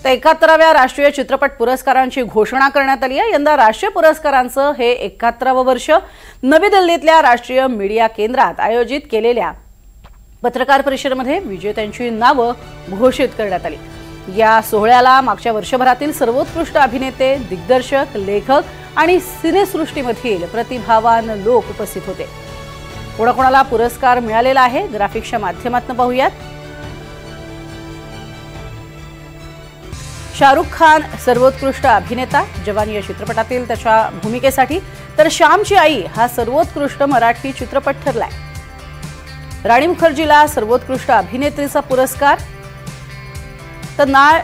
तर 71व्या राष्ट्रीय चित्रपट पुरस्कारांची घोषणा करण्यात आली आहे। यंदा राष्ट्रीय पुरस्कारांचं हे 71वं वर्ष नवी दिल्लीतल्या राष्ट्रीय मीडिया केंद्रात आयोजित केलेल्या पत्रकार परिषदेमध्ये विजेत्यांची नावं घोषित करण्यात आली। या सोहळ्याला मागच्या वर्षभरातील सर्वोत्कृष्ट अभिनेते, दिग्दर्शक, लेखक आणि सिनेसृष्टीमधील प्रतिभावान लोक उपस्थित होते। कोणाकोणाला पुरस्कार मिळालेला आहे ग्राफिक्सच्या माध्यमातून पाहूयात। शाहरुख खान सर्वोत्कृष्ट अभिनेता जवान या चित्रपटातील त्याच्या भूमिकेसाठी, तर श्यामची आई हा सर्वोत्कृष्ट मराठी चित्रपट ठरलाय। राणी मुखर्जीला सर्वोत्कृष्ट अभिनेत्रीचा पुरस्कार, तर नाळ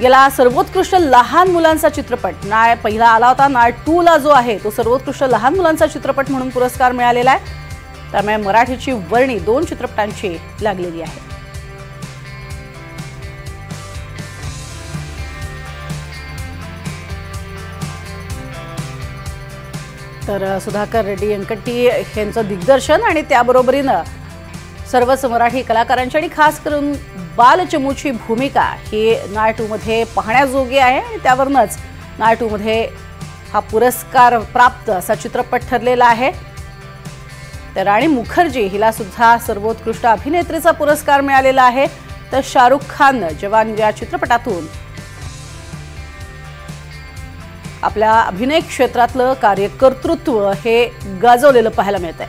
याला सर्वोत्कृष्ट लहान मुलांचा चित्रपट नाळ पहिला आला होता। नाळ 2 ला जो आहे तो सर्वोत्कृष्ट लहान मुलांचा चित्रपट म्हणून पुरस्कार मिळालेला आहे। त्यामुळे मराठीची वर्णी 2 चित्रपटांची लागलेली आहे। तर सुधाकर रेड्डी यंकटी यांचं दिग्दर्शन आणि त्याबरोबरीनं सर्वच मराठी कलाकारांची आणि खास करून बालचमूची भूमिका ही नाळ 2 मध्ये पाहण्याजोगी आहे आणि त्यावरूनच नाळ 2 मध्ये हा पुरस्कार प्राप्त असा चित्रपट ठरलेला आहे। तर राणी मुखर्जी हिला सुद्धा सर्वोत्कृष्ट अभिनेत्रीचा पुरस्कार मिळालेला आहे। तर शाहरुख खान जवान या चित्रपटातून आपल्या अभिनय क्षेत्रातलं कार्यकर्तृत्व हे गाजवलेलं पाहायला मिळतंय।